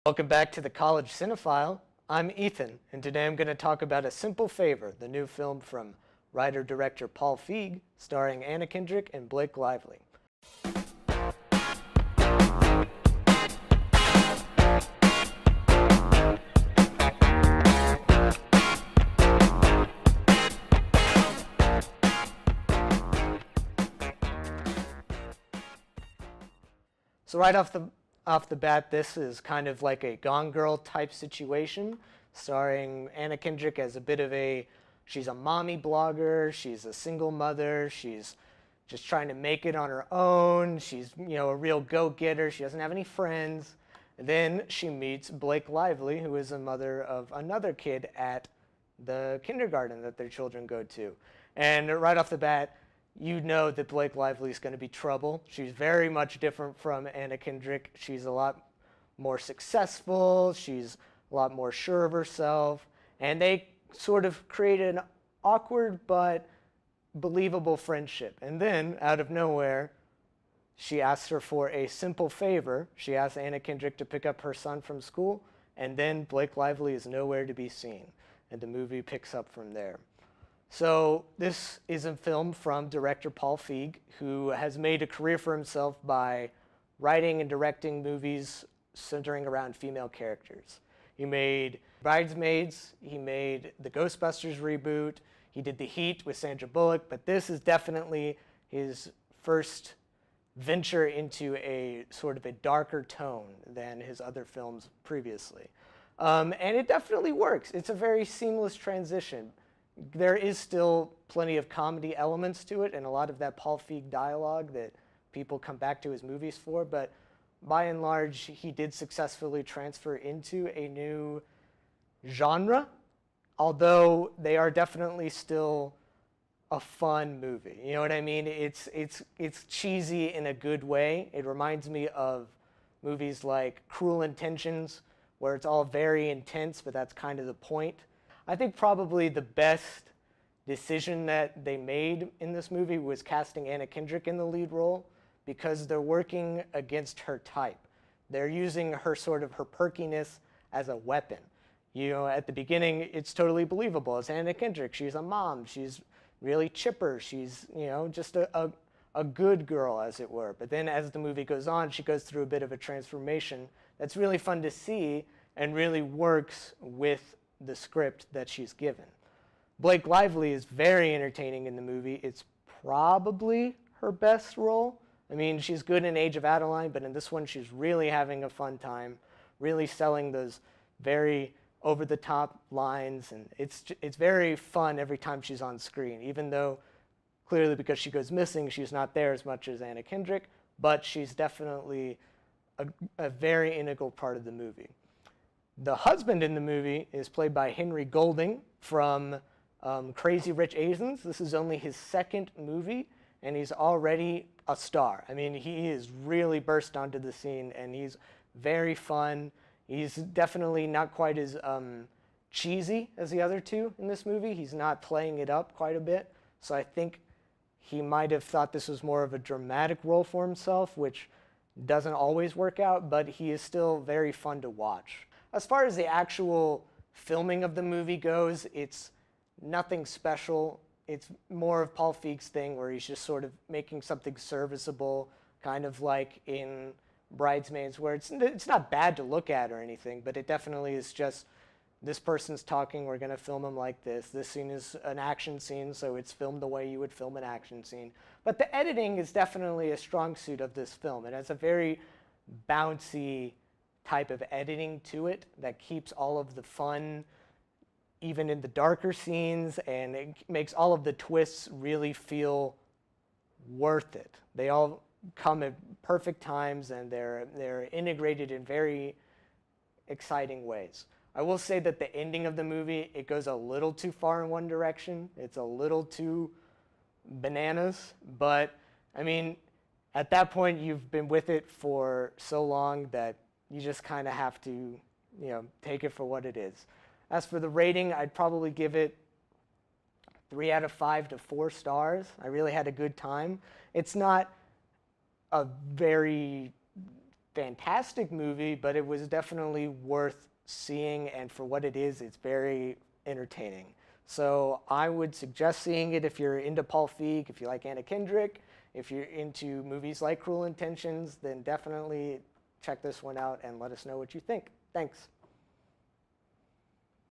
Welcome back to the College Cinephile. I'm Ethan, and today I'm going to talk about A Simple Favor, the new film from writer-director Paul Feig, starring Anna Kendrick and Blake Lively. So right off the bat, this is kind of like a Gone Girl type situation, starring Anna Kendrick as a bit of she's a mommy blogger, she's a single mother, she's just trying to make it on her own, she's, a real go-getter, she doesn't have any friends. And then she meets Blake Lively, who is a mother of another kid at the kindergarten that their children go to. And right off the bat, you know that Blake Lively is going to be trouble. She's very much different from Anna Kendrick. She's a lot more successful. She's a lot more sure of herself. And they sort of create an awkward but believable friendship. And then, out of nowhere, she asks her for a simple favor. She asks Anna Kendrick to pick up her son from school. And then Blake Lively is nowhere to be seen. And the movie picks up from there. So this is a film from director Paul Feig, who has made a career for himself by writing and directing movies centering around female characters. He made Bridesmaids, he made the Ghostbusters reboot, he did The Heat with Sandra Bullock, but this is definitely his first venture into a sort of a darker tone than his other films previously. And it definitely works. It's a very seamless transition. There is still plenty of comedy elements to it and a lot of that Paul Feig dialogue that people come back to his movies for, but by and large, he did successfully transfer into a new genre, although they are definitely still a fun movie. You know what I mean? It's cheesy in a good way. It reminds me of movies like Cruel Intentions, where it's all very intense, but that's kind of the point. I think probably the best decision that they made in this movie was casting Anna Kendrick in the lead role, because they're working against her type. They're using her perkiness as a weapon. At the beginning, it's totally believable. It's Anna Kendrick. She's a mom. She's really chipper. She's, just a good girl, as it were. But then as the movie goes on, she goes through a bit of a transformation that's really fun to see and really works with the script that she's given. Blake Lively is very entertaining in the movie. It's probably her best role. I mean, she's good in Age of Adeline, but in this one, she's really having a fun time, really selling those very over-the-top lines, and it's very fun every time she's on screen, even though clearly because she goes missing, she's not there as much as Anna Kendrick, but she's definitely a very integral part of the movie. The husband in the movie is played by Henry Golding from Crazy Rich Asians. This is only his second movie, and he's already a star. I mean, he is really burst onto the scene, and he's very fun. He's definitely not quite as cheesy as the other two in this movie. He's not playing it up quite a bit. So I think he might have thought this was more of a dramatic role for himself, which doesn't always work out, but he is still very fun to watch. As far as the actual filming of the movie goes, it's nothing special. It's more of Paul Feig's thing where he's just sort of making something serviceable, kind of like in Bridesmaids, where it's not bad to look at or anything, but it definitely is just, this person's talking, we're going to film him like this. This scene is an action scene, so it's filmed the way you would film an action scene. But the editing is definitely a strong suit of this film. It has a very bouncy type of editing to it that keeps all of the fun even in the darker scenes, and it makes all of the twists really feel worth it. They all come at perfect times, and they're integrated in very exciting ways. I will say that the ending of the movie, it goes a little too far in one direction. It's a little too bananas, but I mean, at that point you've been with it for so long that you just kind of have to, take it for what it is. As for the rating, I'd probably give it 3 out of 5 to 4 stars. I really had a good time. It's not a very fantastic movie, but it was definitely worth seeing, and for what it is, it's very entertaining. So I would suggest seeing it if you're into Paul Feig, if you like Anna Kendrick, if you're into movies like Cruel Intentions, then definitely check this one out and let us know what you think. Thanks.